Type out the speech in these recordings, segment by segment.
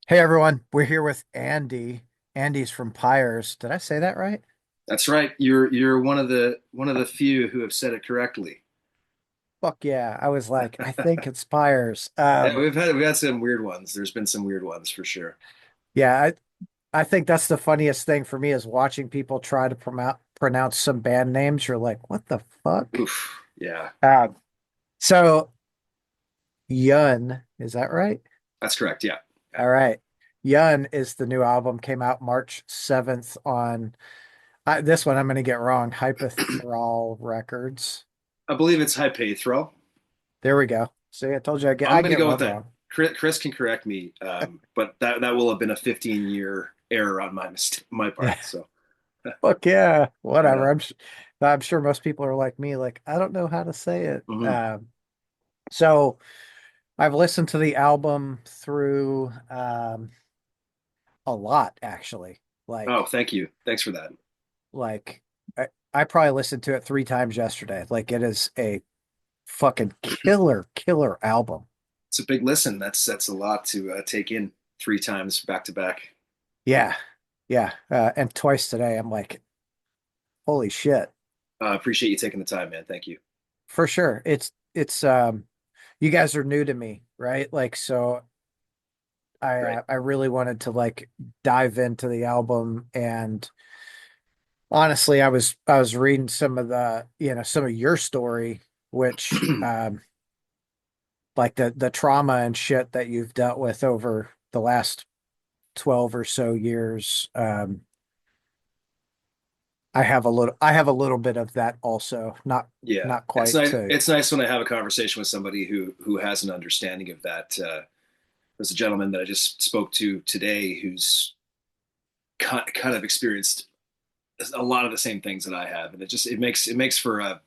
Hey everyone, we're here with Andy. Andy's from Pyres. Did I say that right? That's right. You're one of the few who have said it correctly. Fuck yeah. I was like, I think it's Pyres. Yeah, we've had some weird ones. There's been some weird ones for sure. Yeah, I think that's the funniest thing for me is watching people try to pronounce some band names. You're like, what the fuck? Oof. Yeah, Um, so Yun, is that right? that's correct. Yeah. Yeah. All right. Yun is the new album, came out March 7th on this one I'm going to get wrong, Hypethral Records. I believe it's Hype Throw. There we go. See, I told you I'm I gonna get go with one that. wrong. Chris can correct me, but that will have been a 15-year error on my Yeah. part. So Fuck yeah, right whatever. on. I'm sure most people are like me, like I don't know how to say it. Hmm. So I've listened to the album through a lot actually. Oh, Like thank you. Thanks for that. like I probably listened to it 3 times yesterday. Like it is a fucking killer album. It's a big listen. That's a lot to take in three times back to back. Yeah, yeah. And twice today, I'm like, holy shit, Appreciate you taking the time, man. Thank you. for sure. It's you guys are new to me, right? Like so Right. I really wanted to like dive into the album and honestly I was reading some of the some of your story which like the trauma and shit that you've dealt with over the last 12 or so years. I have a little bit of that also, Yeah, not it's quite nice. to It's nice when I have a conversation with somebody who has an understanding of that. There's a gentleman that I just spoke to today who's kind of experienced a lot of the same things that I have, and it makes for a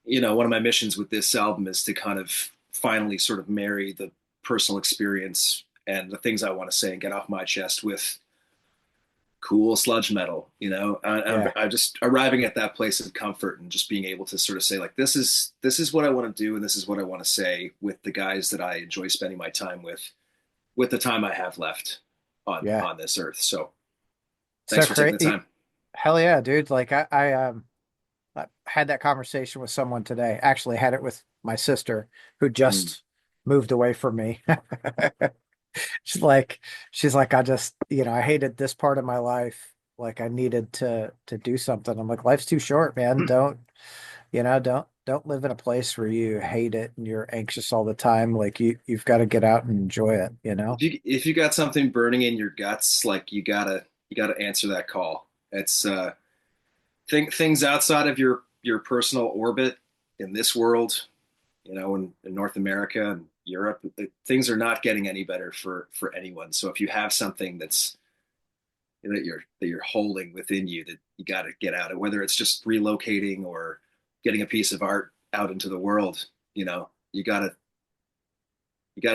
one of my missions with this album is to kind of finally sort of marry the personal experience and the things I want to say and get off my chest with cool sludge metal. yeah, I'm just arriving at that place of comfort and just being able to sort of say like this is what I want to do and this is what I want to say with the guys that I enjoy spending my time with the time I have left on yeah. on this earth. So thanks So for taking the great. time. Hell yeah, dude. Like I had that conversation with someone today. Actually, had it with my sister who Mm. just moved away from me. She's like, she's like, I just, I hated this part of my life. Like I needed to do something. I'm like, life's too short, man. Don't live in a place where you hate it and you're anxious all the time. Like you've got to get out and enjoy it, you If know? you got something burning in your guts, like you gotta answer that call. It's things outside of your personal orbit in this world, in North America and Europe, things are not getting any better for anyone. So if you have something that you're holding within you, that you got to get out of, whether it's just relocating or getting a piece of art out into the world, you gotta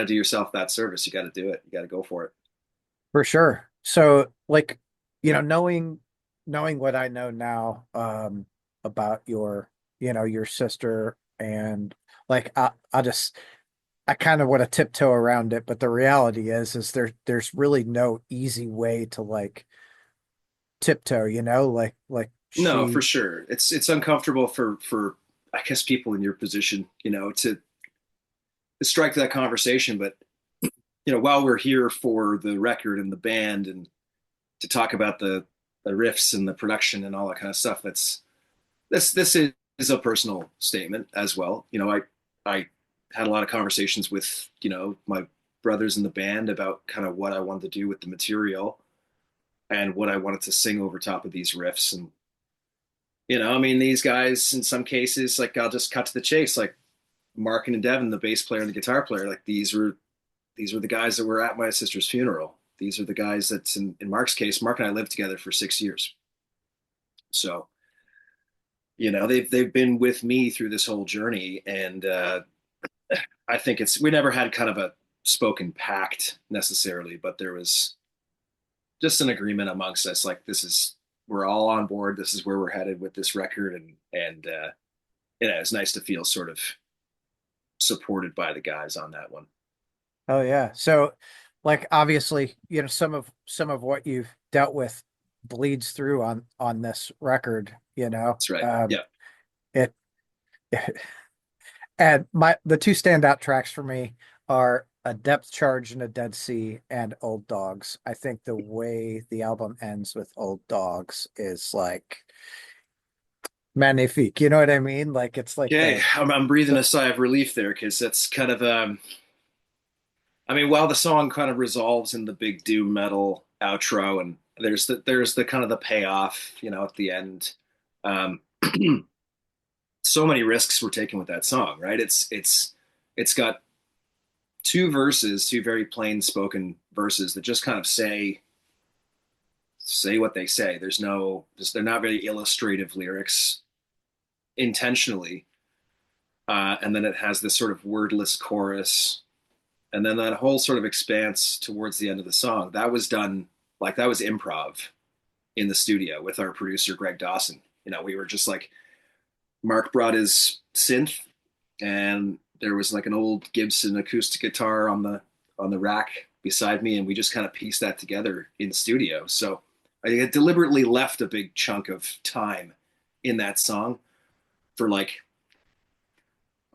do yourself that service. You got to do it. You got to go for it. For sure. So like, knowing what I know now, about your sister and like I kind of want to tiptoe around it, but the reality is there's really no easy way to like tiptoe, like No, for she, sure. It's uncomfortable for I guess people in your position, to strike that conversation. But while we're here for the record and the band and to talk about the riffs and the production and all that kind of stuff, this is a personal statement as well. I had a lot of conversations with my brothers in the band about kind of what I wanted to do with the material and what I wanted to sing over top of these riffs. And I mean, these guys in some cases, like I'll just cut to the chase, like Mark and Devin, the bass player and the guitar player, like these were the guys that were at my sister's funeral. These are the guys that's in Mark's case. Mark and I lived together for 6 years, so they've been with me through this whole journey, and I think we never had kind of a spoken pact necessarily, but there was just an agreement amongst us, like we're all on board. This is where we're headed with this record, and it's nice to feel sort of supported by the guys on that one. oh yeah. So like obviously, some of what you've dealt with bleeds through on this record, That's right. Yeah. it and the two standout tracks for me are A Depth Charge and A Dead Sea and Old Dogs. I think the way the album ends with Old Dogs is like magnifique. You know what I mean? Like it's like Okay, I'm breathing the a sigh of relief there because that's kind of I mean, while the song kind of resolves in the big doom metal outro, and there's the kind of the payoff, at the end. Um, so many risks were taken with that song, right? It's got two verses, two very plain spoken verses that just kind of say what they say. They're not very illustrative lyrics intentionally. And then it has this sort of wordless chorus, and then that whole sort of expanse towards the end of the song. That was done like that was improv in the studio with our producer Greg Dawson. We were just like Mark brought his synth, and there was like an old Gibson acoustic guitar on the rack beside me, and we just kind of pieced that together in the studio. So I had deliberately left a big chunk of time in that song for like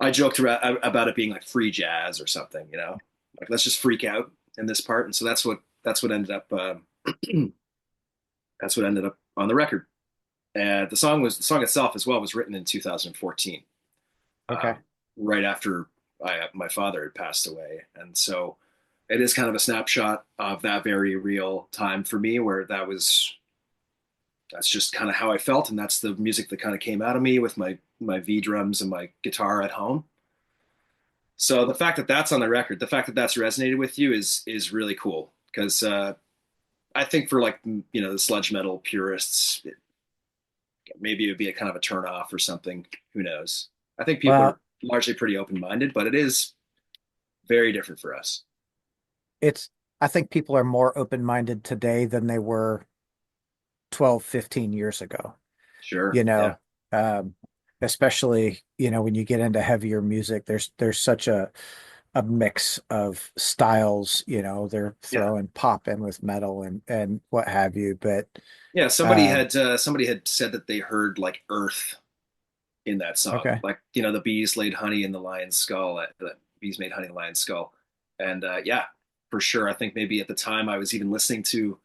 I joked about it being like free jazz or something, like let's just freak out in this part, and so that's what ended up that's what ended up on the record. And the song itself as well was written in 2014, okay. right after my father had passed away, and so it is kind of a snapshot of that very real time for me, where that's just kind of how I felt, and that's the music that kind of came out of me with my V drums and my guitar at home. So the fact that that's on the record, the fact that that's resonated with you is really cool because I think for like the sludge metal purists, maybe it would be a kind of a turn off or something. Who knows? I think people are Well, largely pretty open minded, but it is very different for us. it's I think people are more open-minded today than they were 12, 15 years ago. Sure. you Yeah. know, um, especially, when you get into heavier music, there's such a mix of styles, they're Yeah. throwing pop in with metal and what have you. But Yeah. um, Somebody had said that they heard like Earth in that song, okay. like the bees laid honey in the lion's skull. The bees made honey in the lion's skull, and yeah, for sure. I think maybe at the time I was even listening to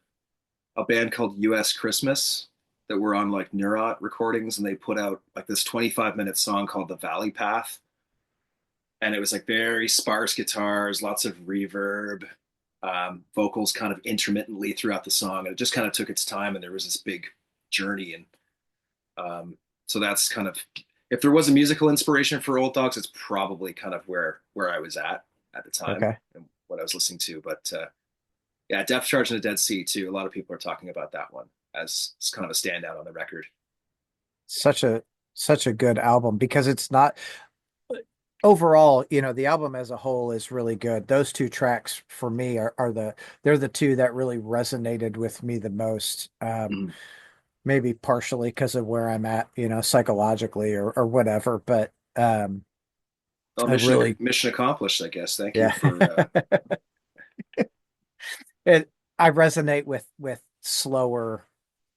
a band called U.S. Christmas that were on like Neurot recordings, and they put out like this 25-minute song called The Valley Path, and it was like very sparse guitars, lots of reverb, vocals kind of intermittently throughout the song, and it just kind of took its time, and there was this big journey, and so that's kind of if there was a musical inspiration for Old Dogs, it's probably kind of where I was at the time Okay. and what I was listening to. But yeah, Depth Charge and the Dead Sea too. A lot of people are talking about that one as kind of a standout on the record. Such a such a good album because it's not overall, the album as a whole is really good. Those two tracks for me are they're the two that really resonated with me the most. Mm. Maybe partially because of where I'm at, psychologically or whatever. But Well, I really, mission accomplished, I guess. Thank you yeah, for it. I resonate with slower,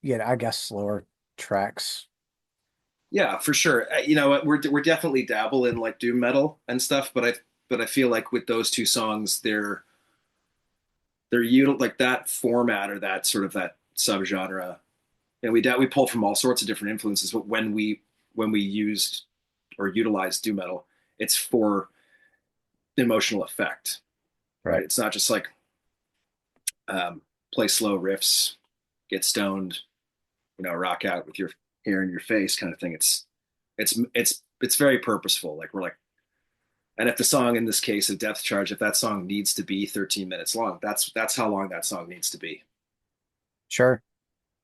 I guess slower tracks. yeah, for sure. We're definitely dabble in like doom metal and stuff, but I feel like with those two songs, like that format or that sort of that subgenre. And we pull from all sorts of different influences, but when we used or utilized doom metal, it's for the emotional effect, right? Right. It's not just like um, play slow riffs, get stoned, rock out with your hair in your face kind of thing. It's very purposeful. Like we're like, and if the song in this case of Depth Charge, if that song needs to be 13 minutes long, that's how long that song needs to be. Sure.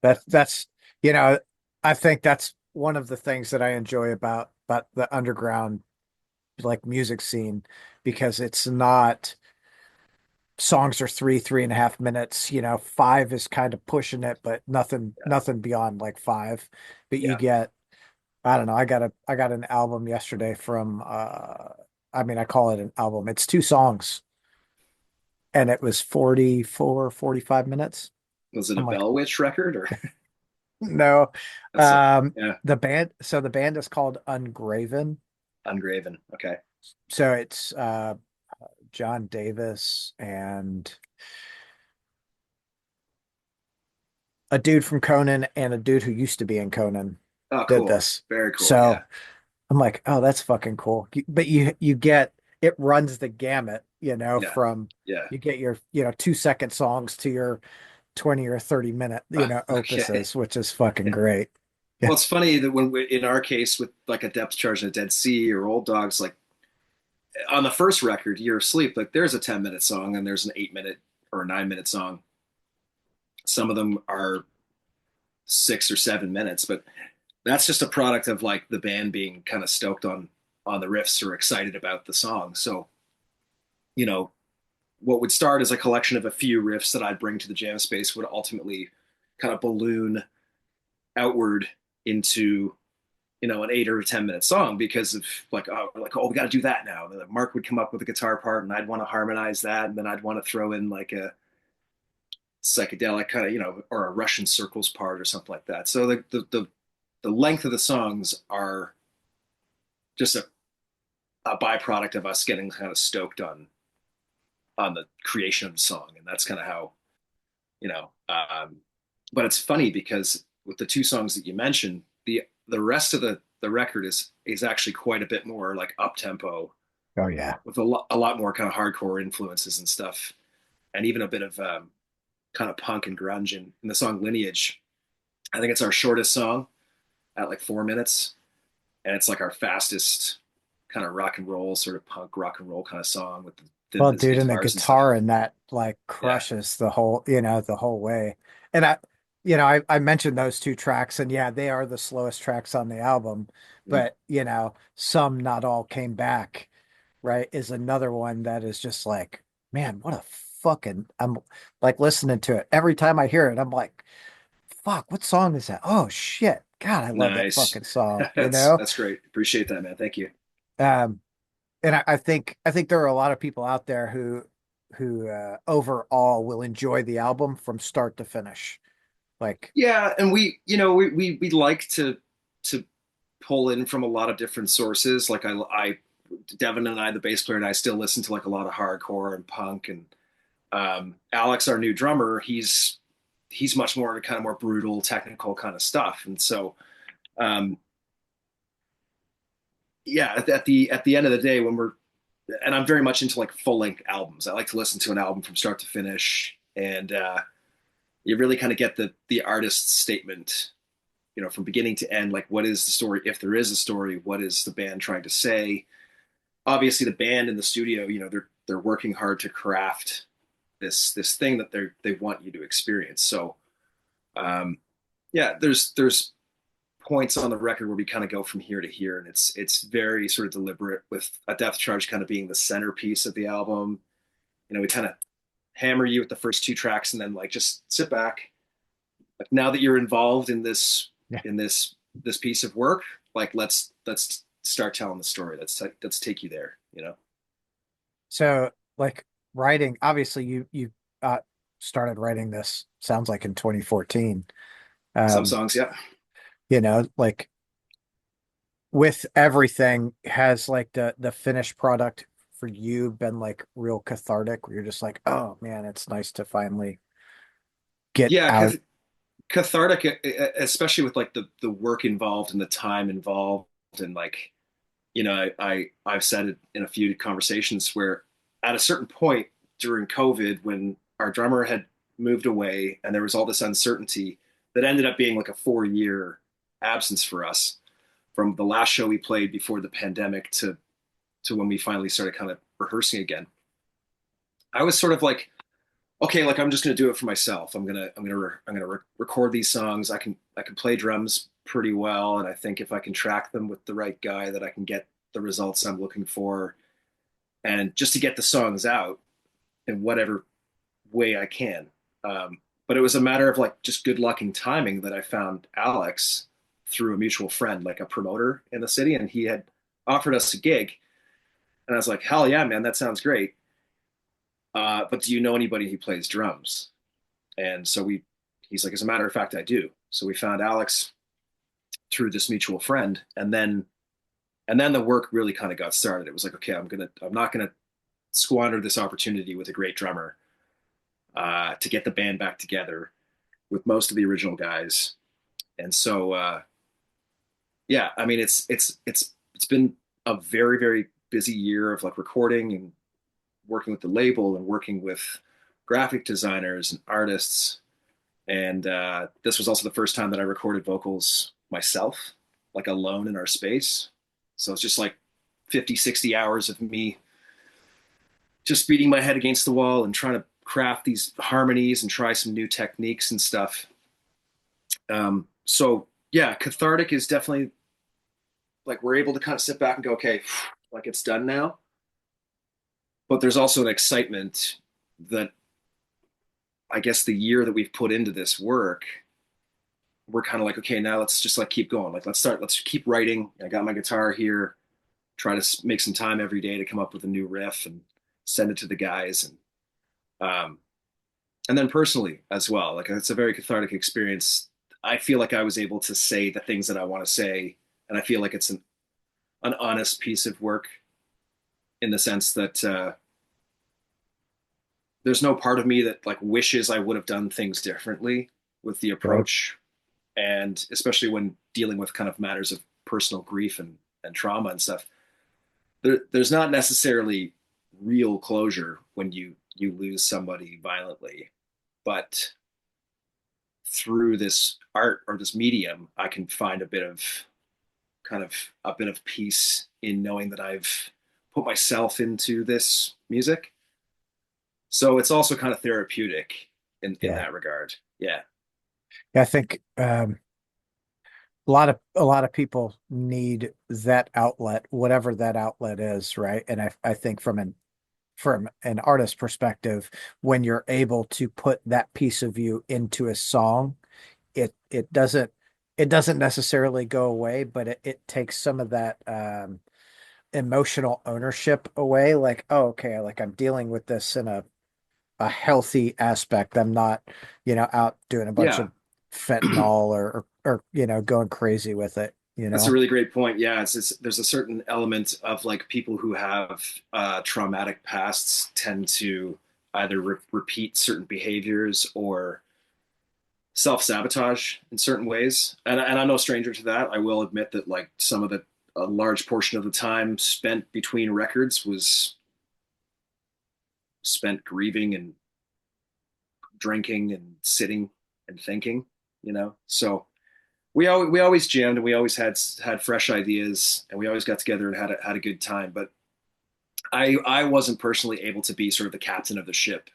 That's, you know, I think that's one of the things that I enjoy about the underground like music scene because it's not songs are 3.5 minutes, 5 is kind of pushing it, but nothing beyond like 5. But you Yeah, get, I don't know, I got an album yesterday from I mean I call it an album. It's 2 songs and it was 44, 45 minutes. Was it a I'm like, Bell Witch record or no. that's yeah, The band is called Ungraven. Ungraven. Okay. So it's John Davis and a dude from Conan and a dude who used to be in Conan Oh, did cool. this. Very cool. Yeah. So I'm like, oh, that's fucking cool. But you get it runs the gamut, Yeah. from Yeah. you get your, 2 second songs to your 20 or 30 minute, Okay. opuses, which is fucking great. Yeah. Well, it's funny that when in our case with like a Depth Charge and a Dead Sea or Old Dogs, like on the first record, You're Asleep, like there's a 10-minute song and there's an 8-minute or a 9-minute song. Some of them are 6 or 7 minutes, but that's just a product of like the band being kind of stoked on the riffs or excited about the song. So, you know, what would start as a collection of a few riffs that I'd bring to the jam space would ultimately kind of balloon outward into an 8 or 10 minute song because of like, we got to do that now. And then Mark would come up with a guitar part, and I'd want to harmonize that, and then I'd want to throw in like a psychedelic kind of or a Russian circles part or something like that. So the length of the songs are just a byproduct of us getting kind of stoked on the creation of the song, and that's kind of how you know. But it's funny because with the two songs that you mentioned, the rest of the record is actually quite a bit more like up tempo Oh yeah. with a lot more kind of hardcore influences and stuff, and even a bit of kind of punk and grunge in the song Lineage. I think it's our shortest song at like 4 minutes, and it's like our fastest kind of rock and roll, sort of punk rock and roll kind of song with Well, the dude, and the guitars and stuff. guitar in that like Yeah. crushes the whole way. And I mentioned those two tracks, and yeah, they are the slowest tracks on the album. Mm. But some not all came back, right? Is another one that is just like, man, what a fucking I'm like listening to it. Every time I hear it, I'm like, fuck, what song is that? Oh shit. God, I love that Nice. fucking song, That's great. Appreciate that, man. Thank you. Um, and I think there are a lot of people out there who overall will enjoy the album from start to finish. Like, Yeah, and we like to pull in from a lot of different sources. Like Devin and I, the bass player, and I still listen to like a lot of hardcore and punk. And Alex, our new drummer, he's much more into kind of more brutal, technical kind of stuff. And so, um, yeah, at the end of the day, and I'm very much into like full length albums. I like to listen to an album from start to finish, and you really kind of get the artist's statement, from beginning to end. Like, what is the story? If there is a story, what is the band trying to say? Obviously, the band in the studio, they're working hard to craft this thing that they want you to experience. So, um, yeah, there's points on the record where we kind of go from here to here, and it's very sort of deliberate, with a Depth Charge kind of being the centerpiece of the album. We kind of hammer you with the first two tracks, and then like just sit back. Like, now that you're involved in this yeah. in this this piece of work, like let's start telling the story. Let's take you there. So like writing, obviously you uh started writing this sounds like in 2014. Some Um, songs, yeah. like with everything, has like the finished product for you been like real cathartic where you're just like, oh man, it's nice to finally get Yeah, out. cathartic, especially with like the work involved and the time involved, and like I've said it in a few conversations where at a certain point during COVID, when our drummer had moved away and there was all this uncertainty that ended up being like a 4 year absence for us from the last show we played before the pandemic to when we finally started kind of rehearsing again. I was sort of like, okay, like I'm just gonna do it for myself. I'm gonna record these songs. I can play drums pretty well, and I think if I can track them with the right guy, that I can get the results I'm looking for, and just to get the songs out in whatever way I can. But it was a matter of like just good luck and timing that I found Alex through a mutual friend, like a promoter in the city, and he had offered us a gig, and I was like, hell yeah, man, that sounds great. But do you know anybody who plays drums? And so he's like, as a matter of fact, I do. So we found Alex through this mutual friend, and then the work really kind of got started. It was like, okay, I'm not gonna squander this opportunity with a great drummer to get the band back together with most of the original guys. And so, yeah, I mean, it's been a very very busy year of like recording and working with the label and working with graphic designers and artists. And this was also the first time that I recorded vocals myself, like alone in our space. So it's just like 50, 60 hours of me just beating my head against the wall and trying to craft these harmonies and try some new techniques and stuff. So yeah, cathartic is definitely like we're able to kind of sit back and go, okay, like it's done now. But there's also an excitement that I guess the year that we've put into this work, we're kind of like, okay, now let's just like keep going. Like let's keep writing. I got my guitar here, try to make some time every day to come up with a new riff and send it to the guys. And then personally as well, like it's a very cathartic experience. I feel like I was able to say the things that I want to say, and I feel like it's an honest piece of work in the sense that there's no part of me that like wishes I would have done things differently with the Right. approach, and especially when dealing with kind of matters of personal grief and trauma and stuff. There's not necessarily real closure when you lose somebody violently, but through this art or this medium, I can find a bit of peace in knowing that I've put myself into this music. So it's also kind of therapeutic in Yeah. that regard. Yeah. I think a lot of people need that outlet, whatever that outlet is, right? And I think from an artist perspective, when you're able to put that piece of you into a song, it doesn't necessarily go away, but it takes some of that emotional ownership away. Like, oh, okay, like I'm dealing with this in a healthy aspect. I'm not, out doing a bunch Yeah. of fentanyl or going crazy with it, you That's a know? really great point. Yeah, there's a certain element of like people who have traumatic pasts tend to either repeat certain behaviors or self-sabotage in certain ways. And I'm no stranger to that. I will admit that like some of the a large portion of the time spent between records was spent grieving and drinking and sitting and thinking, you know. So we always jammed and we always had fresh ideas and we always got together and had a good time. But I wasn't personally able to be sort of the captain of the ship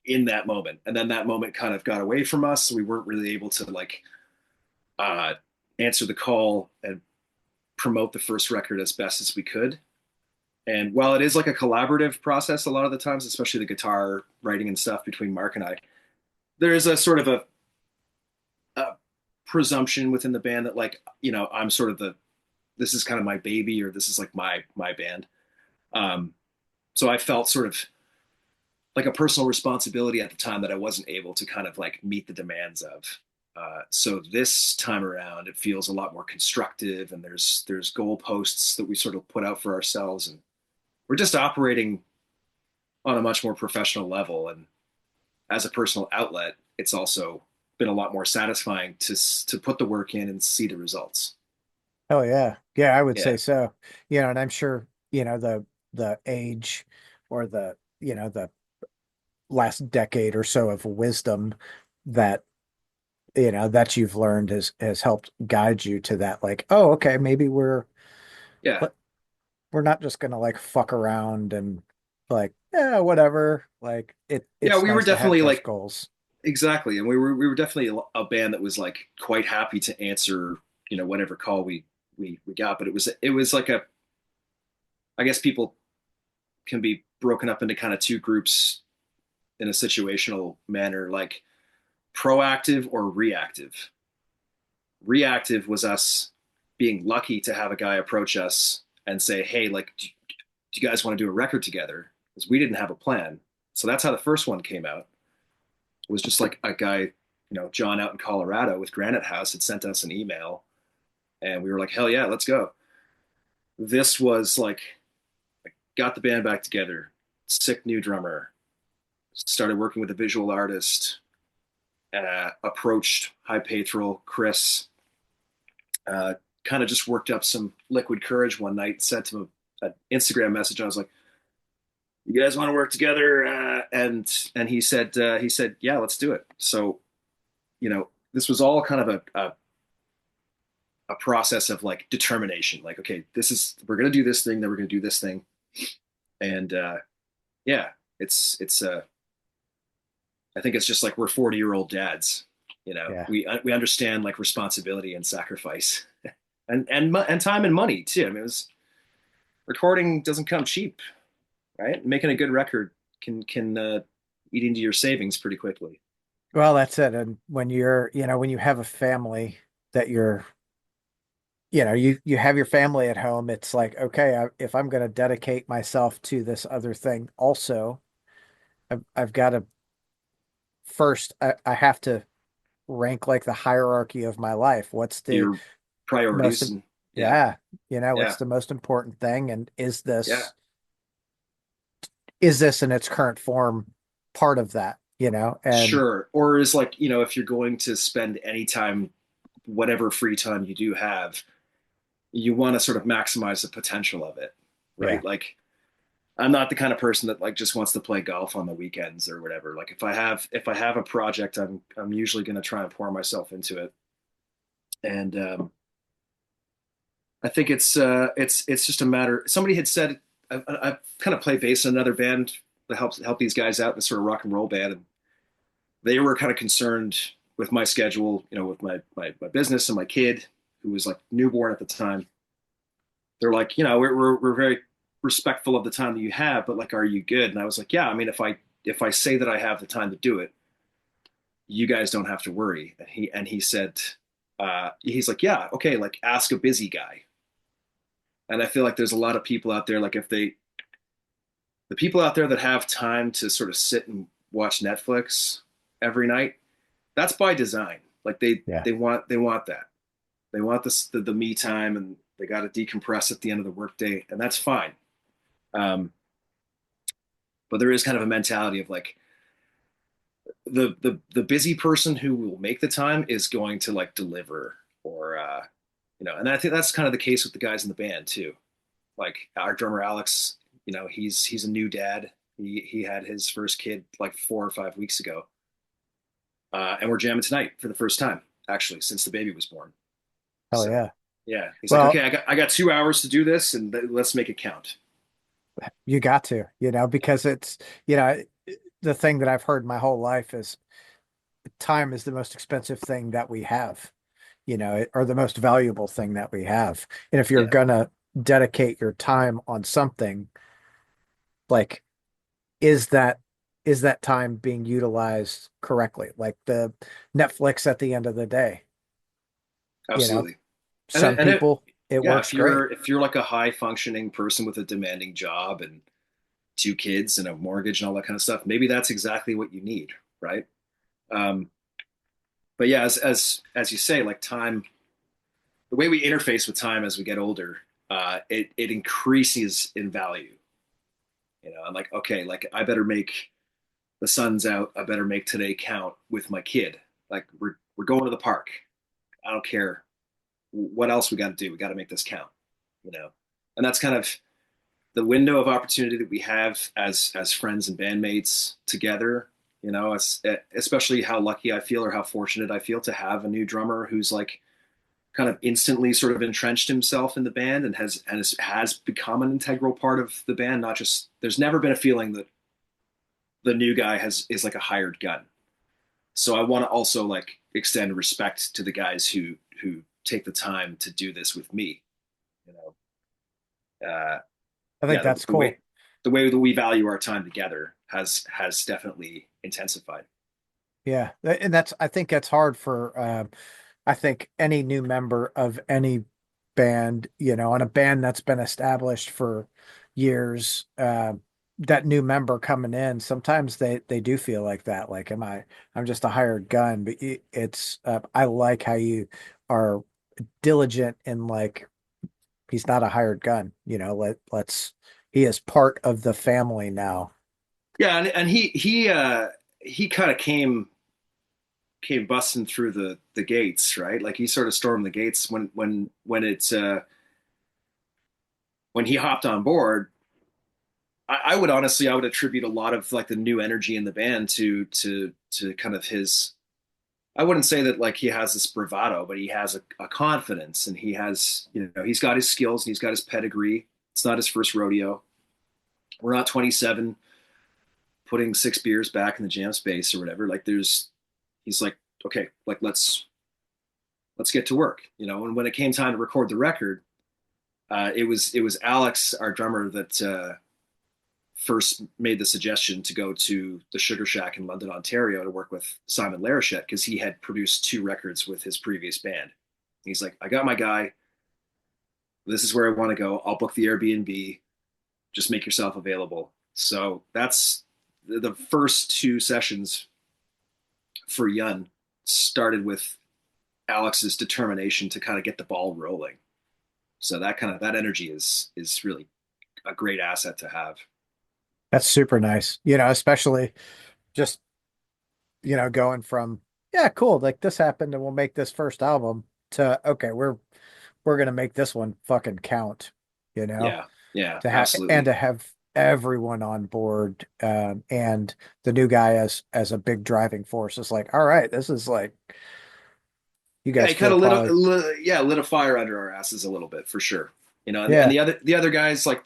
in that moment. And then that moment kind of got away from us. So we weren't really able to like uh, answer the call and promote the first record as best as we could. And while it is like a collaborative process a lot of the times, especially the guitar writing and stuff between Mark and I, there is a sort of a presumption within the band that like, I'm sort of this is kind of my baby or this is like my band. Um, so I felt sort of like a personal responsibility at the time that I wasn't able to kind of like meet the demands of. So this time around, it feels a lot more constructive, and there's goalposts that we sort of put out for ourselves, and we're just operating on a much more professional level. And as a personal outlet, it's also been a lot more satisfying to put the work in and see the results. Oh yeah. Yeah, I would Yeah, say so. And I'm sure, the age or the last decade or so of wisdom that that you've learned has helped guide you to that, like, oh, okay, maybe yeah, we're not just gonna like fuck around and like, yeah, whatever. Like yeah. it's We were nice to have definitely those like goals. exactly, and we were definitely a band that was like quite happy to answer whatever call we got. But it was like I guess people can be broken up into kind of two groups in a situational manner, like proactive or reactive. Reactive was us being lucky to have a guy approach us and say, "Hey, like, do you guys want to do a record together?" because we didn't have a plan. So that's how the first one came out. It was just like a guy, John out in Colorado with Granite House had sent us an email, and we were like, hell yeah, let's go. This was like, got the band back together, sick new drummer, started working with a visual artist, approached High Patrol, Chris, uh, kind of just worked up some liquid courage one night, sent him an Instagram message. I was like, "You guys want to work together?" And he said, "Yeah, let's do it." So this was all kind of a process of like determination. Like, okay, we're gonna do this thing, then we're gonna do this thing, and yeah, it's I think it's just like we're 40-year-old dads. Yeah. We understand like responsibility and sacrifice, and time and money too. I mean, recording doesn't come cheap, right? Making a good record can eat into your savings pretty quickly. Well, that's it. And when when you have a family that you have your family at home, it's like, okay, if I'm going to dedicate myself to this other thing, also, I've got to first, I have to rank like the hierarchy of my life. What's the Your most, priorities and yeah, yeah, what's yeah, the most important thing? And yeah, is this in its current form part of that, And sure. Or is like, if you're going to spend any time, whatever free time you do have, you want to sort of maximize the potential of it, yeah, right? Like I'm not the kind of person that like just wants to play golf on the weekends or whatever. Like if I have a project, I'm usually going to try and pour myself into it. And I think it's just a matter. Somebody had said I kind of play bass in another band that help these guys out in a sort of rock and roll band, and they were kind of concerned with my schedule, with my business and my kid who was like newborn at the time. They're like, we're very respectful of the time that you have, but like, are you good? And I was like, yeah. I mean, if I say that I have the time to do it, you guys don't have to worry. And he said, he's like, yeah, okay, like ask a busy guy. And I feel like there's a lot of people out there, like the people out there that have time to sort of sit and watch Netflix every night, that's by design. Like they yeah. they want they want that. They want the me time, and they got to decompress at the end of the workday, and that's fine. Um, but there is kind of a mentality of like the busy person who will make the time is going to like deliver or and I think that's kind of the case with the guys in the band too. Like our drummer Alex, he's a new dad. He had his first kid like 4 or 5 weeks ago, and we're jamming tonight for the first time actually since the baby was born. Hell So yeah. yeah, he's like, Well, okay, I got 2 hours to do this, and let's make it count. you got to, because it's, the thing that I've heard my whole life is time is the most expensive thing that we have, or the most valuable thing that we have. And if you're Yeah, gonna dedicate your time on something, like, is that is that time being utilized correctly? Like the Netflix at the end of the day, you know, absolutely. And some people it yeah, works if great. you're like a high functioning person with a demanding job and two kids and a mortgage and all that kind of stuff, maybe that's exactly what you need, right? Um, but yeah, as you say, like time, the way we interface with time as we get older, it increases in value. I'm like, okay, like I better make the sun's out. I better make today count with my kid. Like we're going to the park. I don't care what else we got to do. We got to make this count. You know, and that's kind of the window of opportunity that we have as friends and bandmates together. Especially how lucky I feel or how fortunate I feel to have a new drummer who's like kind of instantly sort of entrenched himself in the band and has become an integral part of the band. Not just there's never been a feeling that the new guy is like a hired gun. So I want to also like extend respect to the guys who take the time to do this with me. You uh, I think yeah, that's the way cool. that we value our time together has definitely intensified. Yeah. And I think that's hard for I think any new member of any band, and a band that's been established for years, that new member coming in, sometimes they do feel like that. Like, I'm just a hired gun, but it's I like how you are diligent in like he's not a hired gun. Let's he is part of the family now. Yeah, and he kind of came busting through the gates, right? Like he sort of stormed the gates when he hopped on board. I would honestly, I would attribute a lot of like the new energy in the band to kind of his. I wouldn't say that like he has this bravado, but he has a confidence, and he has, he's got his skills and he's got his pedigree. It's not his first rodeo. We're not 27 putting 6 beers back in the jam space or whatever. Like he's like, okay, like let's get to work, And when it came time to record the record, it was Alex, our drummer, that first made the suggestion to go to the Sugar Shack in London, Ontario, to work with Simon Larachette because he had produced 2 records with his previous band. He's like, I got my guy. This is where I want to go. I'll book the Airbnb. Just make yourself available. So that's the first 2 sessions for Yun started with Alex's determination to kind of get the ball rolling. So that energy is really a great asset to have. That's super nice. Especially just, going from, yeah, cool, like this happened and we'll make this first album to, okay, we're gonna make this one fucking count, you know, Yeah, yeah, to have and absolutely. to have everyone on board, and the new guy as a big driving force is like, all right, this is like you Yeah, guys he kind feel of probably, lit a fire under our asses a little bit for sure. And yeah, the other guys like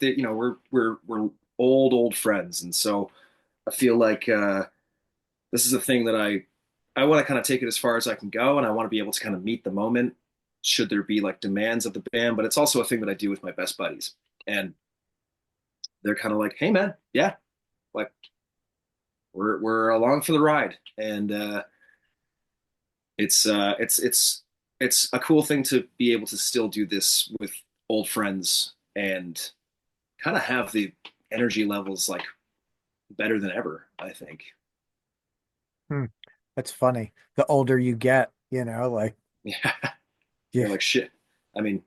we're old friends, and so I feel like this is a thing that I want to kind of take it as far as I can go, and I want to be able to kind of meet the moment should there be like demands of the band. But it's also a thing that I do with my best buddies, and they're kind of like, hey man, yeah, like we're along for the ride, and it's a cool thing to be able to still do this with old friends and kind of have the energy levels like better than ever, I think. hmm, that's funny. The older you get, like, Yeah, yeah, you're like shit. I mean,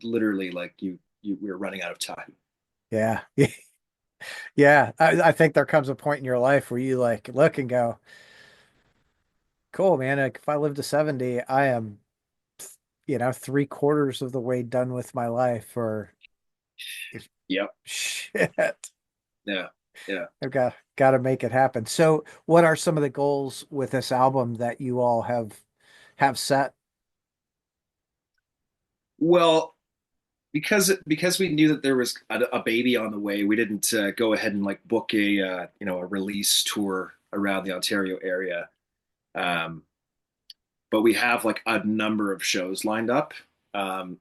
literally, like you we're running out of time. yeah, yeah. I think there comes a point in your life where you like look and go, cool, man. Like, if I live to 70, I am, 3/4 of the way done with my life, or Yep. shit. Yeah. Yeah. I've got to make it happen. So, what are some of the goals with this album that you all have set? Well, because we knew that there was a baby on the way, we didn't go ahead and like book a release tour around the Ontario area. Um, but we have like a number of shows lined up. Um,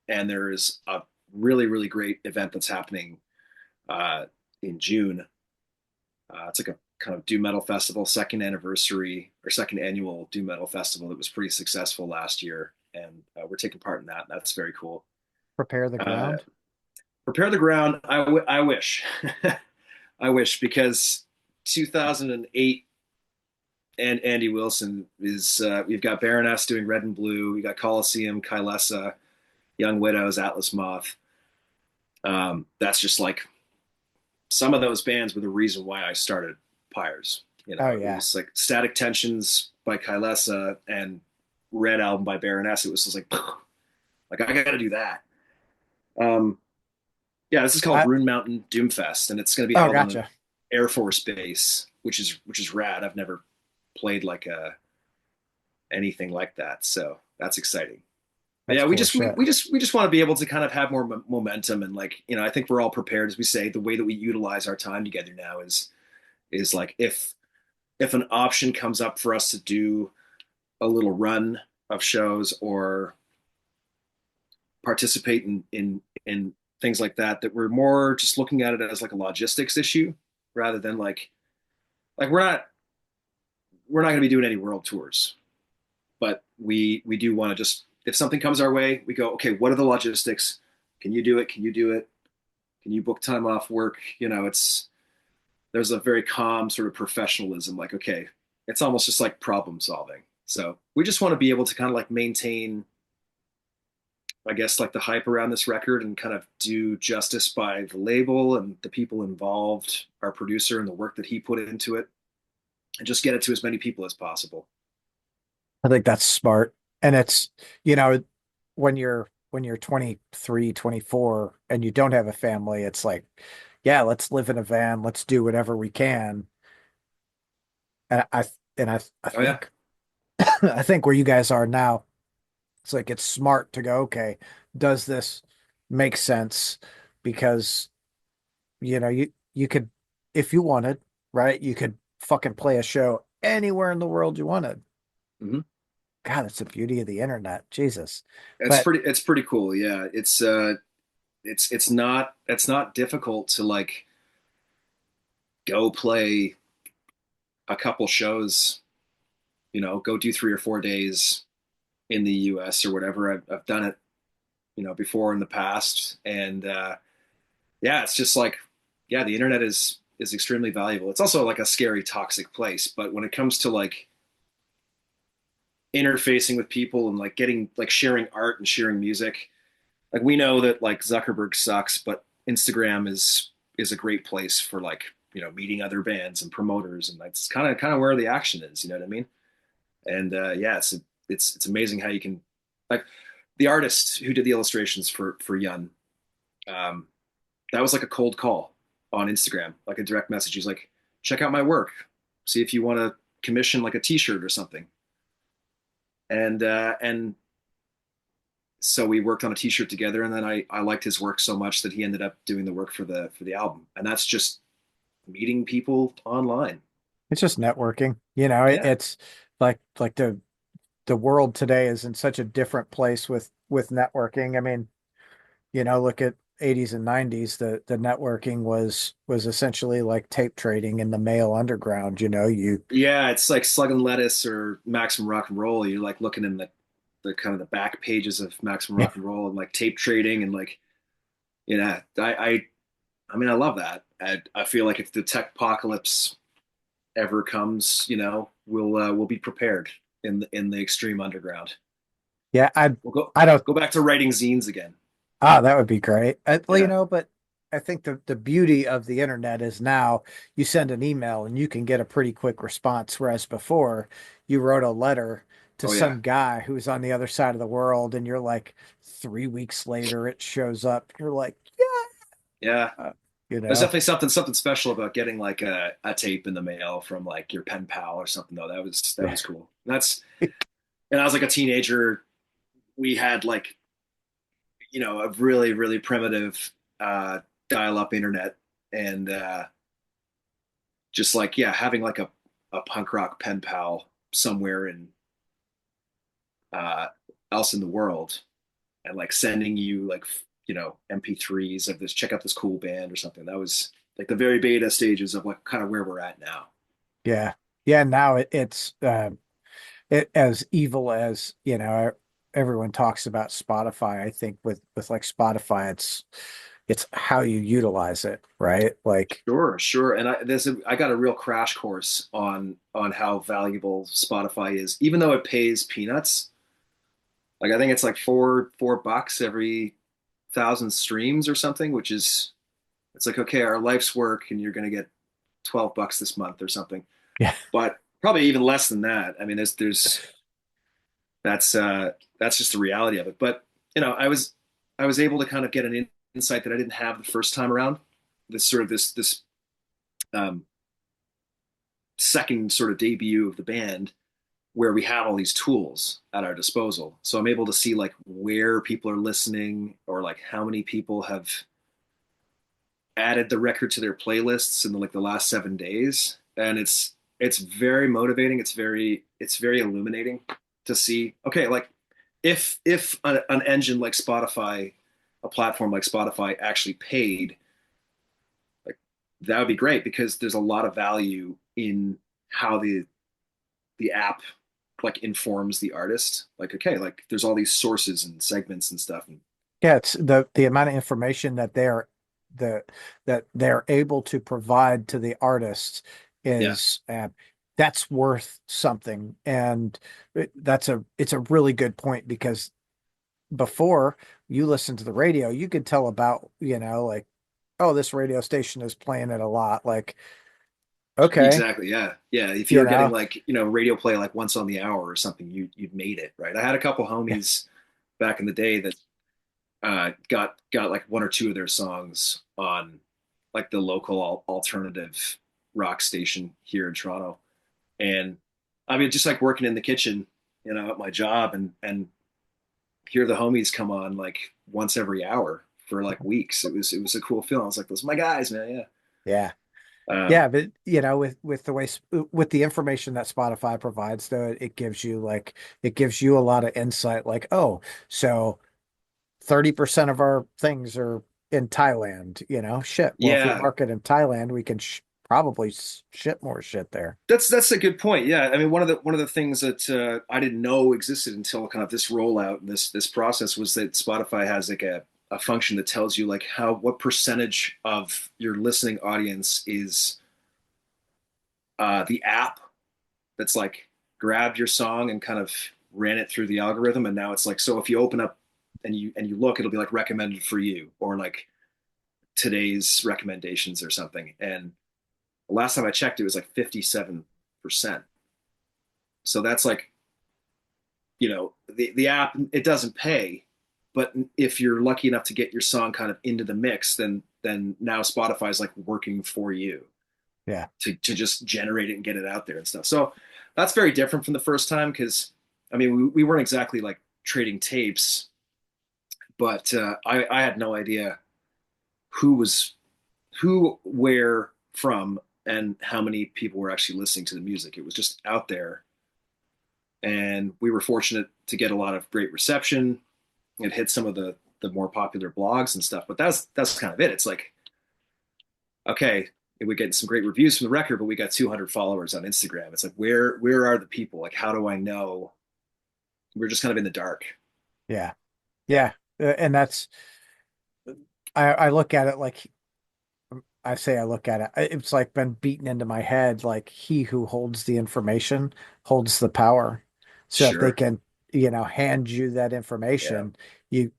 and there is a really great event that's happening uh, in June. It's like a kind of doom metal festival, second anniversary or second annual doom metal festival that was pretty successful last year, and we're taking part in that. That's very cool. Prepare the Uh, ground? Prepare the ground. I wish, I wish, because 2008 and Andy Wilson is. We've got Baroness doing Red and Blue. We got Coliseum, Kylesa, Young Widows, Atlas Moth. That's just like some of those bands were the reason why I started Pyres. Oh It yeah. was like Static Tensions by Kylesa and Red Album by Baroness. It was just like I got to do that. Um, yeah, this is called I Rune Mountain Doomfest, and it's going to be oh held on an gotcha. Air Force base, which is rad. I've never played like anything like that, so that's exciting. But That's yeah, we cool just we, shit. we just we just want to be able to kind of have more momentum, and like I think we're all prepared, as we say. The way that we utilize our time together now is like if an option comes up for us to do a little run of shows or participate in things like that we're more just looking at it as like a logistics issue rather than like we're not going to be doing any world tours, but we do want to just, if something comes our way, we go, okay, what are the logistics? Can you do it? Can you do it? Can you book time off work? It's there's a very calm sort of professionalism. Like, okay, it's almost just like problem solving. So we just want to be able to kind of like maintain, I guess, like the hype around this record and kind of do justice by the label and the people involved, our producer and the work that he put into it, and just get it to as many people as possible. I think that's smart. And it's, you know, when you're 23, 24 and you don't have a family, it's like, yeah, let's live in a van, let's do whatever we can. And I Oh yeah. think I think where you guys are now, it's like it's smart to go, okay, does this make sense? Because, you could, if you wanted, right, you could fucking play a show anywhere in the world you wanted. Mm-hmm. God, it's the beauty of the internet. Jesus. It's But pretty cool. Yeah. It's not difficult to like go play a couple shows, go do 3 or 4 days in the US or whatever. I've done it, before in the past. And yeah, it's just like, yeah, the internet is extremely valuable. It's also like a scary, toxic place. But when it comes to like interfacing with people and like getting like sharing art and sharing music, like we know that like Zuckerberg sucks, but Instagram is a great place for like, meeting other bands and promoters, and that's kind of where the action is. You know what I mean? And yeah, it's amazing how you can like the artist who did the illustrations for Yun. Um, that was like a cold call on Instagram, like a direct message. He's like, check out my work, see if you want to commission like a T-shirt or something. And so we worked on a T-shirt together, and then I liked his work so much that he ended up doing the work for the album, and that's just meeting people online. it's just networking. Yeah. It's like the world today is in such a different place with networking. I mean, look at 80s and 90s, the networking was essentially like tape trading in the mail underground. You Yeah, it's like Slug and Lettuce or Maximum Rock and Roll. You're like looking in the kind of the back pages of Maximum Rock and Roll and like tape trading and like, I mean I love that. I feel like if the tech apocalypse ever comes, we'll be prepared in the extreme underground. yeah, We'll go I don't go back to writing zines again. that would be great. Well, Yeah. but I think the beauty of the internet is now you send an email and you can get a pretty quick response, whereas before you wrote a letter to Oh yeah. some guy who's on the other side of the world, and you're like 3 weeks later it shows up. You're like, Yeah. yeah, There's definitely something special about getting like a tape in the mail from like your pen pal or something though. That was cool. And I was like a teenager. We had like, a really, really primitive dial-up internet, and just like, yeah, having like a punk rock pen pal somewhere in uh else in the world, and like sending you like MP3s of this, check out this cool band or something. That was like the very beta stages of like kind of where we're at now. yeah, yeah. Now it as evil as everyone talks about Spotify. I think with like Spotify, it's how you utilize it, right? Like, Sure, sure. And I got a real crash course on how valuable Spotify is, even though it pays peanuts. Like I think it's like four bucks every 1,000 streams or something, which is it's like, okay, our life's work, and you're gonna get 12 bucks this month or something. yeah, But probably even less than that. I mean, there's that's just the reality of it. But I was able to kind of get an insight that I didn't have the first time around. This sort of this um, second sort of debut of the band, where we have all these tools at our disposal. So I'm able to see like where people are listening, or like how many people have added the record to their playlists in like the last 7 days. And it's very motivating. It's very illuminating to see, okay, like if an engine like Spotify, a platform like Spotify actually paid, like that would be great, because there's a lot of value in how the app like informs the artist. Like, okay, like there's all these sources and segments and stuff. And it's the amount of information that the that they're able to provide to the artists Yeah. is that's worth something. And it's a really good point because before you listen to the radio, you could tell about, like, oh, this radio station is playing it a lot. Like, okay, Exactly. Yeah. Yeah. If you you were getting know, like, radio play like once on the hour or something, you'd made it, right? I had a couple yeah, homies back in the day that got like one or two of their songs on like the local alternative rock station here in Toronto. And I mean, just like working in the kitchen, at my job and hear the homies come on like once every hour for like weeks. It was a cool feeling. I was like, those are my guys, man. Yeah. yeah. Um, Yeah, but with the way with the information that Spotify provides, though, it gives you a lot of insight. Like, oh, so 30% of our things are in Thailand. Shit. Well, if we yeah, market in Thailand, we can probably ship more shit there. that's a good point. Yeah, I mean, one of the things that I didn't know existed until kind of this rollout and this process was that Spotify has like a function that tells you like what percentage of your listening audience is the app that's like grabbed your song and kind of ran it through the algorithm, and now it's like, so if you open up and you look, it'll be like recommended for you or like today's recommendations or something. And the last time I checked, it was like 57%. So that's like, the app, it doesn't pay, but if you're lucky enough to get your song kind of into the mix, then now Spotify's like working for you Yeah, to just generate it and get it out there and stuff. So that's very different from the first time because I mean we weren't exactly like trading tapes, but I had no idea who was who, where from, and how many people were actually listening to the music. It was just out there, and we were fortunate to get a lot of great reception. It hit some of the more popular blogs and stuff, but that's kind of it. It's like, okay, we get some great reviews from the record, but we got 200 followers on Instagram. It's like, where are the people? Like, how do I know? We're just kind of in the dark. yeah, Yeah, yeah. And that's I look at it like I look at it. It's like been beaten into my head. Like he who holds the information holds the power. So if they sure. can, hand you that Yeah, information, you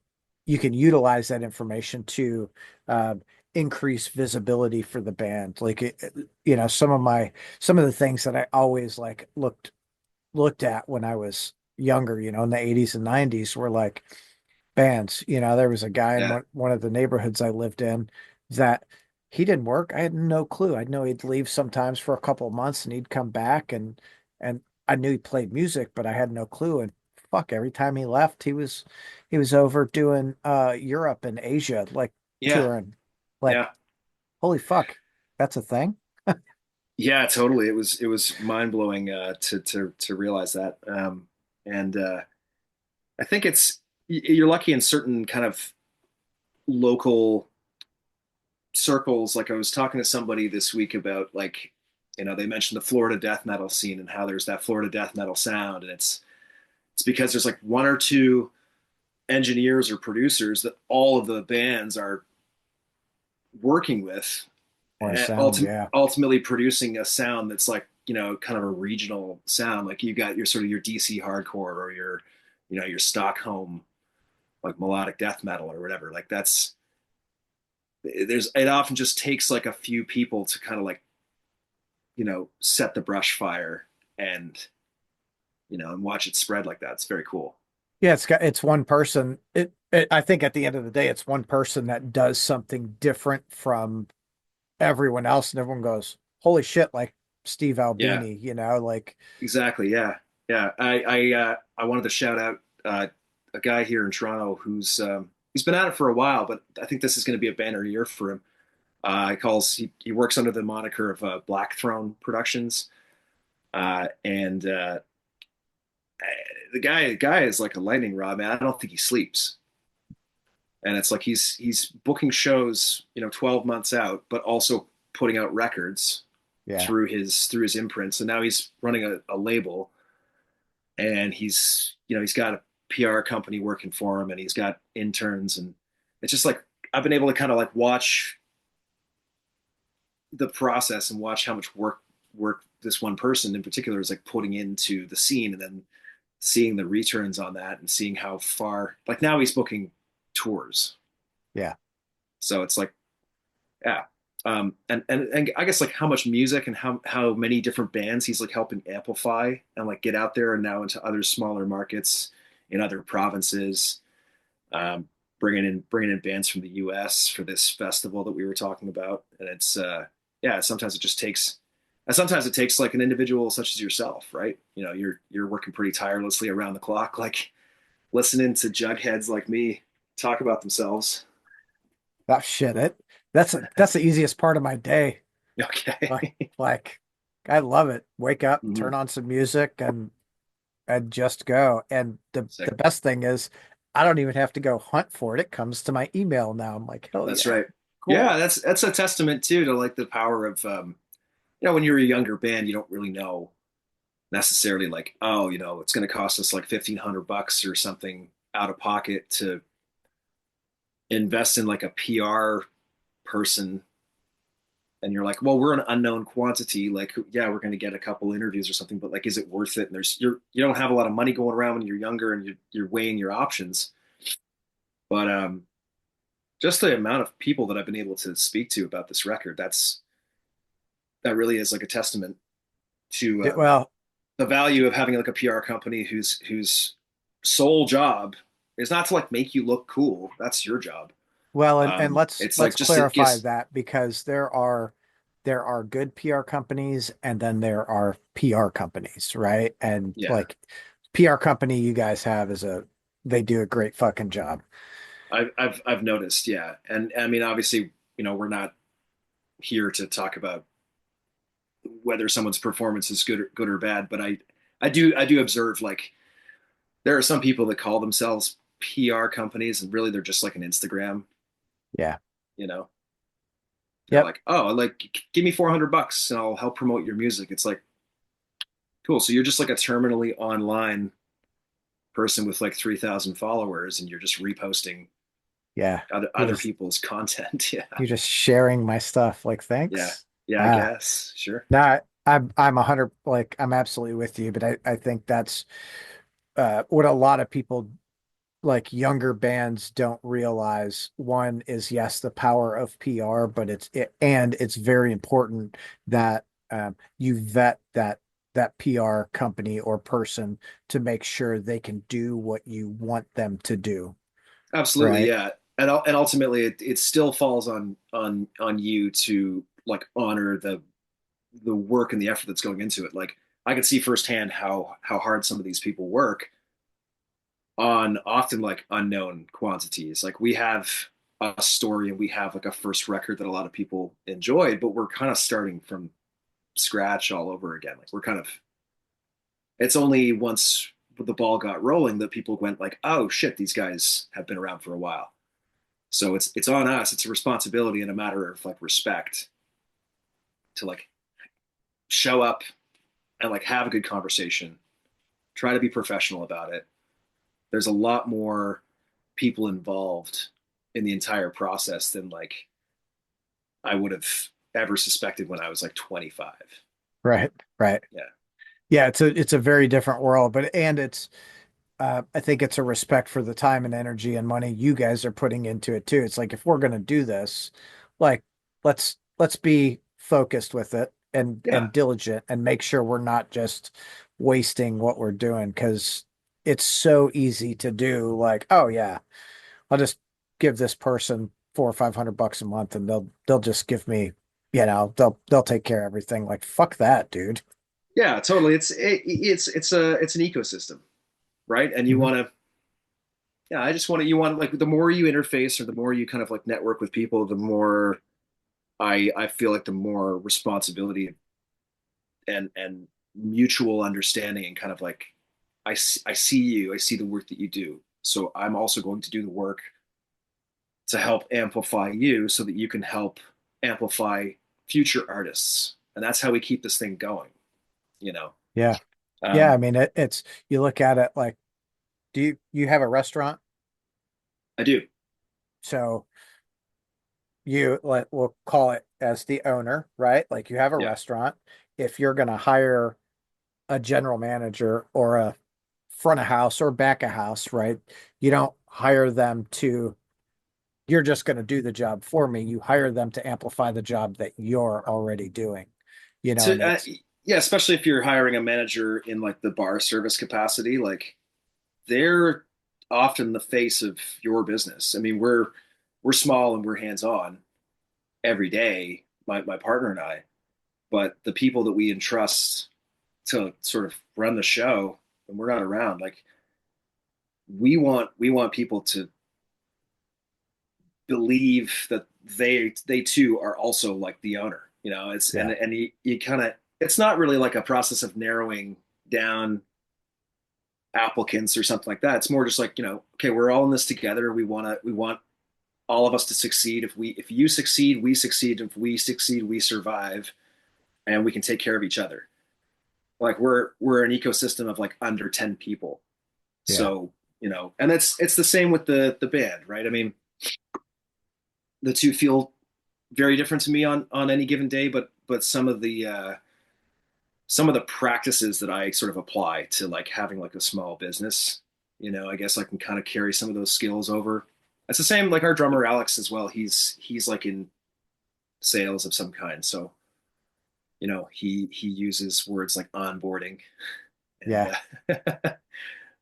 you can utilize that information to uh, increase visibility for the band. Like some of the things that I always like looked at when I was younger, in the 80s and 90s were like bands. There was a guy in yeah, one of the neighborhoods I lived in that he didn't work. I had no clue. I know he'd leave sometimes for a couple of months and he'd come back and I knew he played music, but I had no clue. And fuck, every time he left, he was over doing Europe and Asia, like yeah, touring. Like, yeah, holy fuck, that's a thing. yeah. Totally. It was mind blowing to realize that. And I think you're lucky in certain kind of local circles. Like I was talking to somebody this week about like, they mentioned the Florida death metal scene and how there's that Florida death metal sound, and it's because there's like one or two engineers or producers that all of the bands are working with, Or a and sound, yeah. ultimately producing a sound that's like, kind of a regional sound. Like you got your sort of your DC hardcore or your Stockholm like melodic death metal or whatever. Like it often just takes like a few people to kind of like, set the brush fire and and watch it spread like that. It's very cool. Yeah, it's one person. I think at the end of the day, it's one person that does something different from everyone else, and everyone goes, "Holy shit!" Like Steve Yeah, Albini, like, exactly. Yeah, yeah. I wanted to shout out a guy here in Toronto who's he's been at it for a while, but I think this is going to be a banner year for him. He works under the moniker of Black Throne Productions, and the guy is like a lightning rod, man. I don't think he sleeps, and it's like he's booking shows 12 months out, but also putting out records yeah, through his imprints, and now he's running a label, and he's got a PR company working for him, and he's got interns, and it's just like I've been able to kind of like watch. the process and watch how much work this one person in particular is like putting into the scene, and then seeing the returns on that and seeing how far, like now he's booking tours. Yeah. So it's like, yeah. And I guess like how much music and how many different bands he's like helping amplify and like get out there and now into other smaller markets in other provinces, um, bringing in bands from the U.S. for this festival that we were talking about. And it's yeah, sometimes it just takes, and sometimes it takes like an individual such as yourself, right? You know, you're working pretty tirelessly around the clock, like listening to jugheads like me talk about themselves. Oh shit, that's the easiest part of my day. Like Okay. like I love it. Wake up, Hmm. turn on some music and just go. And the Sick. best thing is I don't even have to go hunt for it. It comes to my email now. I'm like, hell That's yeah. right. Yeah, Cool. that's a testament too to like the power of when you're a younger band, you don't really know necessarily like, oh, it's going to cost us like $1,500 or something out of pocket to invest in like a PR person. And you're like, well, we're an unknown quantity. Like, yeah, we're going to get a couple interviews or something, but like, is it worth it? And you don't have a lot of money going around when you're younger and you're weighing your options. But just the amount of people that I've been able to speak to about this record, that really is like a testament to Well, the value of having like a PR company whose sole job is not to like make you look cool. That's your job. well, and It's like let's just to clarify guess. that because there are good PR companies and then there are PR companies, right? And Yeah, like PR company you guys have is a they do a great fucking job. I've noticed. Yeah, and I mean, obviously, we're not here to talk about whether someone's performance is good or bad, but I do observe like there are some people that call themselves PR companies, and really they're just like an Instagram. Yeah. You know, they're Yep. like, oh, like give me $400 and I'll help promote your music. It's like, cool. So you're just like a terminally online person with like 3,000 followers, and you're just reposting Yeah. You're other just people's content. Yeah, you're just sharing my stuff. Like, yeah, thanks. yeah. I Ah, guess sure. no, I'm 100 like I'm absolutely with you, but I think that's what a lot of people like younger bands don't realize. One is yes, the power of PR, but and it's very important that you vet that PR company or person to make sure they can do what you want them to do, Absolutely, right? yeah. And ultimately, it still falls on you to like honor the work and the effort that's going into it. Like I can see firsthand how hard some of these people work on often like unknown quantities. Like we have a story and we have like a first record that a lot of people enjoyed, but we're kind of starting from scratch all over again. Like we're kind of it's only once the ball got rolling that people went like, oh shit, these guys have been around for a while. So it's on us. It's a responsibility and a matter of like respect to like show up and like have a good conversation. Try to be professional about it. There's a lot more people involved in the entire process than like I would have ever suspected when I was like 25. Right, right. Yeah. Yeah, it's a very different world, but and it's I think it's a respect for the time and energy and money you guys are putting into it too. It's like if we're gonna do this, like let's be focused with it Yeah. and diligent and make sure we're not just wasting what we're doing because it's so easy to do. Like, oh yeah, I'll just give this person 400 or 500 bucks a month and they'll just give me, they'll take care of everything. Like, fuck that, dude. Yeah, totally. It's an ecosystem, right? And you Mhm. want to yeah, I just want to you want like the more you interface or the more you kind of like network with people, the more I feel like the more responsibility and mutual understanding and kind of like I see you, I see the work that you do. So I'm also going to do the work to help amplify you so that you can help amplify future artists. And that's how we keep this thing going, you know. Yeah. Yeah. I Um, mean, it's, you look at it like, you have a restaurant? I do. So you like, we'll call it as the owner, right? Like you have a Yeah. restaurant. If you're going to hire a general manager or a front of house or back of house, right? You don't hire them to, you're just going to do the job for me. You hire them to amplify the job that you're already doing, and To it's, yeah, especially if you're hiring a manager in like the bar service capacity, like they're often the face of your business. I mean, we're small and we're hands on every day, my partner and I, but the people that we entrust to sort of run the show when we're not around, like we want people to believe that they too are also like the owner. It's yeah, and you kind of it's not really like a process of narrowing down applicants or something like that. It's more just like, okay, we're all in this together. We want all of us to succeed. If you succeed, we succeed. If we succeed, we survive, and we can take care of each other. Like we're an ecosystem of like under 10 people. yeah, So, and it's the same with the band, right? I mean, the two feel very different to me on any given day, but some of the practices that I sort of apply to like having like a small business, I guess I can kind of carry some of those skills over. It's the same like our drummer Alex as well. He's like in sales of some kind, so he uses words like onboarding, and yeah.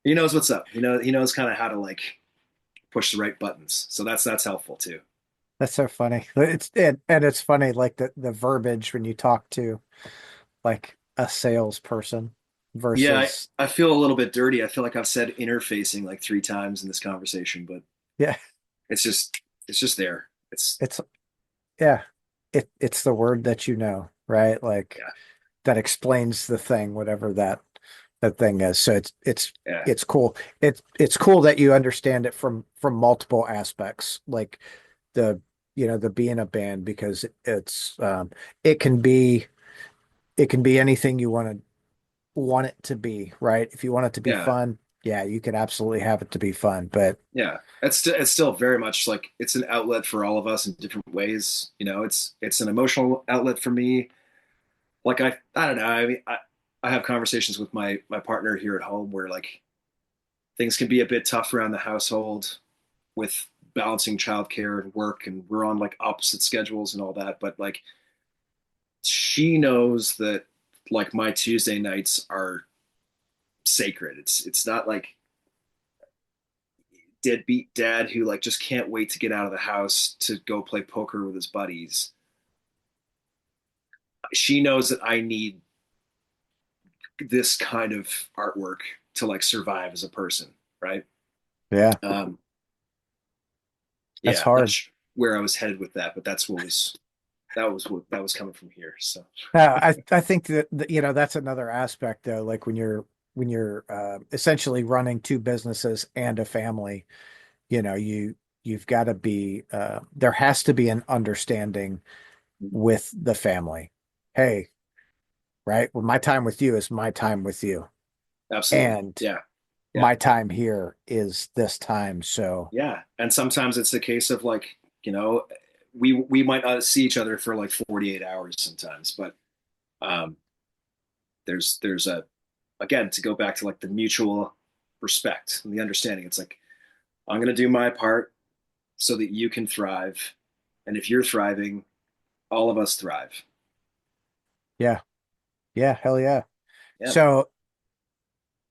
he knows what's up. He knows kind of how to like push the right buttons. So that's helpful too. That's so funny. And it's funny, like the verbiage when you talk to like a salesperson Yeah, versus, I feel a little bit dirty. I feel like I've said interfacing like three times in this conversation, but yeah, it's just there. It's it's, yeah, it's the word that right? Like yeah, that explains the thing, whatever that thing is. So yeah, it's cool. It's cool that you understand it from multiple aspects, like the the being a band, because it can be it can be anything you want it to be, right? If you want it to be yeah, fun, yeah, you can absolutely have it to be fun. But yeah. It's still very much like it's an outlet for all of us in different ways. It's an emotional outlet for me. Like I don't know. I mean, I have conversations with my partner here at home where like things can be a bit tough around the household with balancing childcare and work, and we're on like opposite schedules and all that. But like she knows that like my Tuesday nights are sacred. It's not like deadbeat dad who like just can't wait to get out of the house to go play poker with his buddies. She knows that I need this kind of artwork to like survive as a person, right? yeah, Um, that's yeah, not hard. sure where I was headed with that, but that was coming from here. So I think that that's another aspect though. Like when you're essentially running two businesses and a family, you've got to be there has to be an understanding with the family. Hey, right? Well, my time with you is my time with you, absolutely, and yeah, yeah, my time here is this time. So yeah. And sometimes it's the case of like we might not see each other for like 48 hours sometimes, but um, there's a again to go back to like the mutual respect and the understanding. It's like I'm going to do my part so that you can thrive, and if you're thriving, all of us thrive. yeah, yeah, hell yeah. Yeah, So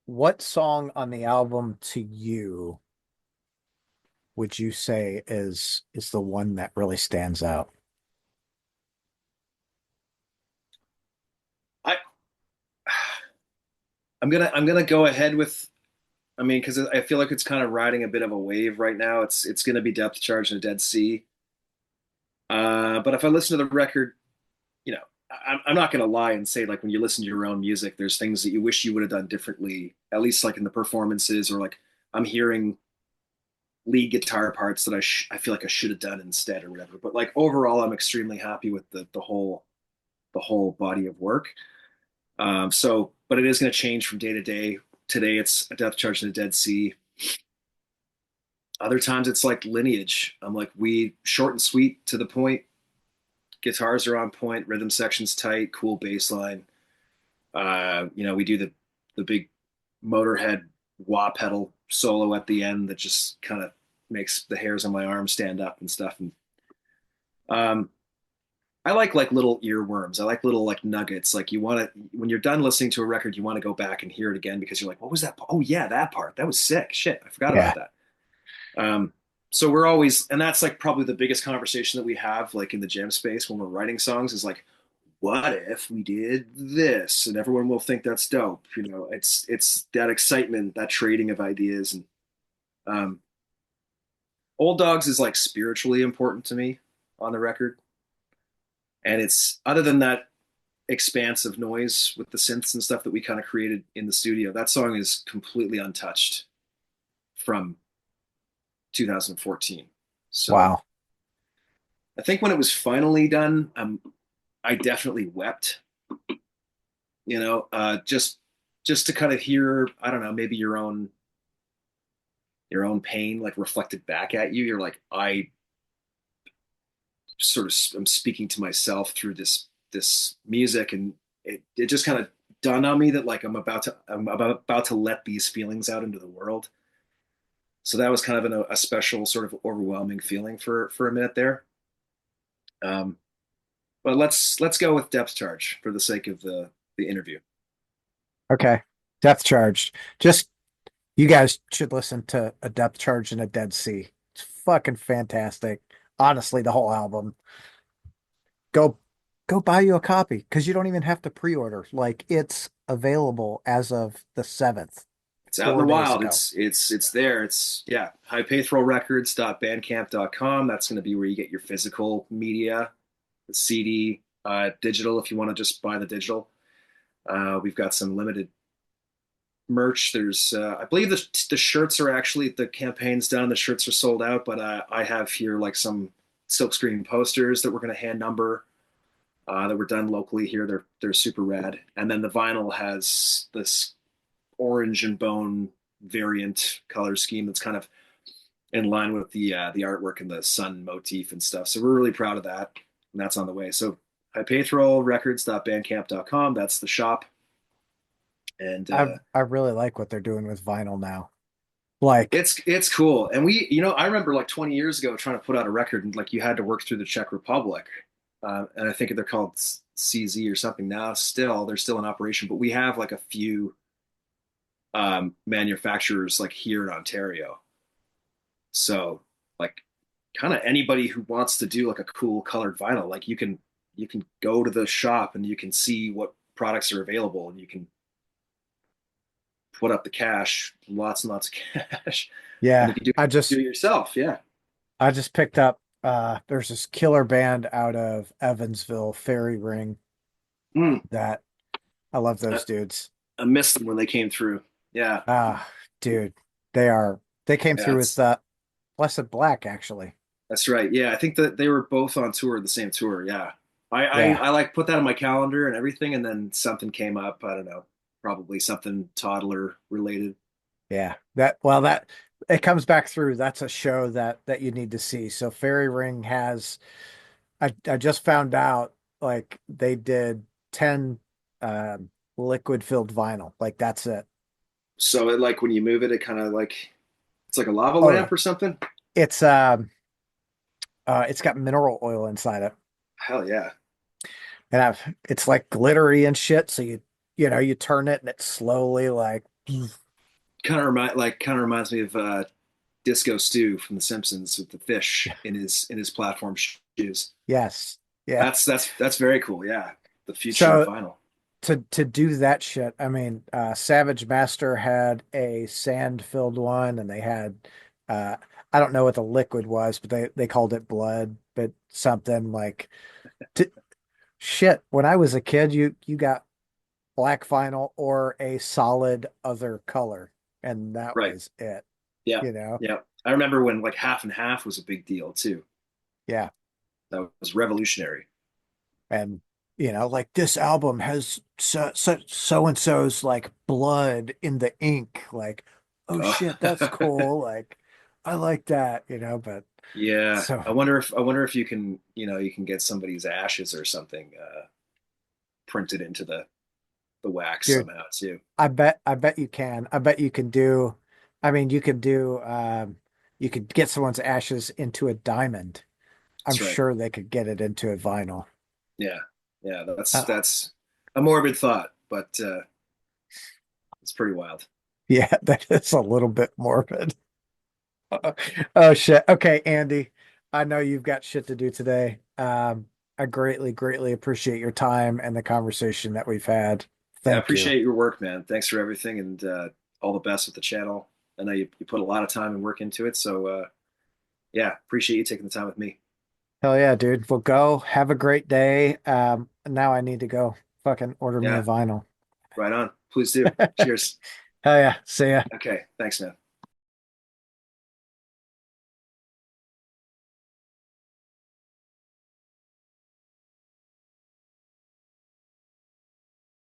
what song on the album to you would you say is the one that really stands out? I I'm gonna go ahead with. I mean, because I feel like it's kind of riding a bit of a wave right now. It's going to be Depth Charge in the Dead Sea. But if I listen to the record, you know, I'm not going to lie and say like when you listen to your own music, there's things that you wish you would have done differently, at least like in the performances, or like I'm hearing lead guitar parts that I feel like I should have done instead or whatever. But like overall, I'm extremely happy with the whole body of work. But it is going to change from day to day. Today it's a Depth Charge in the Dead Sea. Other times it's like Lineage. I'm like we short and sweet to the point. Guitars are on point, rhythm section's tight, cool bass line. We do the big Motorhead wah pedal solo at the end that just kind of makes the hairs on my arm stand up and stuff. And um, I like little earworms. I like little like nuggets. Like you want to when you're done listening to a record, you want to go back and hear it again because you're like, what was that? Oh yeah, that part. That was sick. Shit, I forgot Yeah. about that. Um, so we're always, and that's like probably the biggest conversation that we have, like in the jam space when we're writing songs, is like, what if we did this? And everyone will think that's dope. It's that excitement, that trading of ideas, and um, Old Dogs is like spiritually important to me on the record, and it's other than that expanse of noise with the synths and stuff that we kind of created in the studio. That song is completely untouched from 2014. So Wow. I think when it was finally done, I definitely wept. Just to kind of hear, I don't know, maybe your own pain like reflected back at you. You're like, I sort of am speaking to myself through this music, and it just kind of dawned on me that like I'm about to let these feelings out into the world. So that was kind of a special sort of overwhelming feeling for a minute there. Um, but let's go with Depth Charge for the sake of the interview. Okay. Depth Charged. Just you guys should listen to A Depth Charge in a Dead Sea. It's fucking fantastic. Honestly, the whole album. Go go buy you a copy because you don't even have to pre-order. Like it's available as of the 7th, It's out in the 4 days wild. ago. It's there. It's yeah. Highpathrolrecords.bandcamp.com. That's going to be where you get your physical media, the CD, digital if you want to just buy the digital. We've got some limited merch. There's I believe the shirts are actually the campaign's done. The shirts are sold out, but I have here like some silkscreen posters that we're going to hand number that were done locally here. They're super rad. And then the vinyl has this orange and bone variant color scheme that's kind of in line with the artwork and the sun motif and stuff. So we're really proud of that, and that's on the way. So hypathrolrecords.bandcamp.com. That's the shop, and I really like what they're doing with vinyl now. Like, it's cool. And I remember like 20 years ago trying to put out a record, and like you had to work through the Czech Republic, and I think they're called CZ or something now. Still, they're still in operation, but we have like a few manufacturers like here in Ontario. So like kind of anybody who wants to do like a cool colored vinyl, like you can go to the shop and you can see what products are available, and you can put up the cash, lots and lots of cash, and yeah, you can do it yourself. Yeah. I just picked up there's this killer band out of Evansville, Fairy Ring, Mm, that I love I, those dudes. I missed them when they came through. Yeah. Ah, dude, they came Yeah. through with Blessed Black actually. That's right. Yeah. I think that they were both on tour, the same tour. Yeah. Yeah. I like put that on my calendar and everything. And then something came up. I don't know, probably something toddler related. Yeah. That it comes back through. That's a show that you need to see. So Fairy Ring has I just found out like they did 10 liquid filled vinyl. Like that's it. So it like when you move it, it kind of like it's like a lava Oh yeah. lamp or something. It's it's got mineral oil inside it. Hell yeah. And it's like glittery and shit. So you turn it and it's slowly like Kind of reminds me of Disco Stew from The Simpsons with the fish in his platform shoes. yes. Yeah. That's very cool. Yeah, the future of So vinyl. to do that shit, I mean, Savage Master had a sand filled one, and they had uh, I don't know what the liquid was, but they called it blood, but something like t shit. When I was a kid, you got black vinyl or a solid other color, and that Right. was it. Yeah. You know? Yeah. I remember when like half and half was a big deal too. Yeah. That was revolutionary. And like this album has so and so's like blood in the ink. Like, oh Oh. shit, that's cool. Like. I like that, but Yeah, so, I wonder if you can, you can get somebody's ashes or something printed into the wax dude, somehow too. I bet you can. I bet you can do, I mean, you could get someone's ashes into a diamond. I'm That's right. sure they could get it into a vinyl. Yeah, yeah. That's Uh, that's a morbid thought, but it's pretty wild. yeah, that is a little bit morbid. Oh shit. Okay, Andy, I know you've got shit to do today. I greatly, greatly appreciate your time and the conversation that we've had. Yeah, I Thank you. appreciate your work, man. Thanks for everything, and all the best with the channel. I know you put a lot of time and work into it, so yeah, appreciate you taking the time with me. Hell yeah, dude. Well, go have a great day. Now I need to go fucking order me a Yeah, vinyl. right on. Please do. Cheers. Hell yeah. See ya. Okay, thanks, man.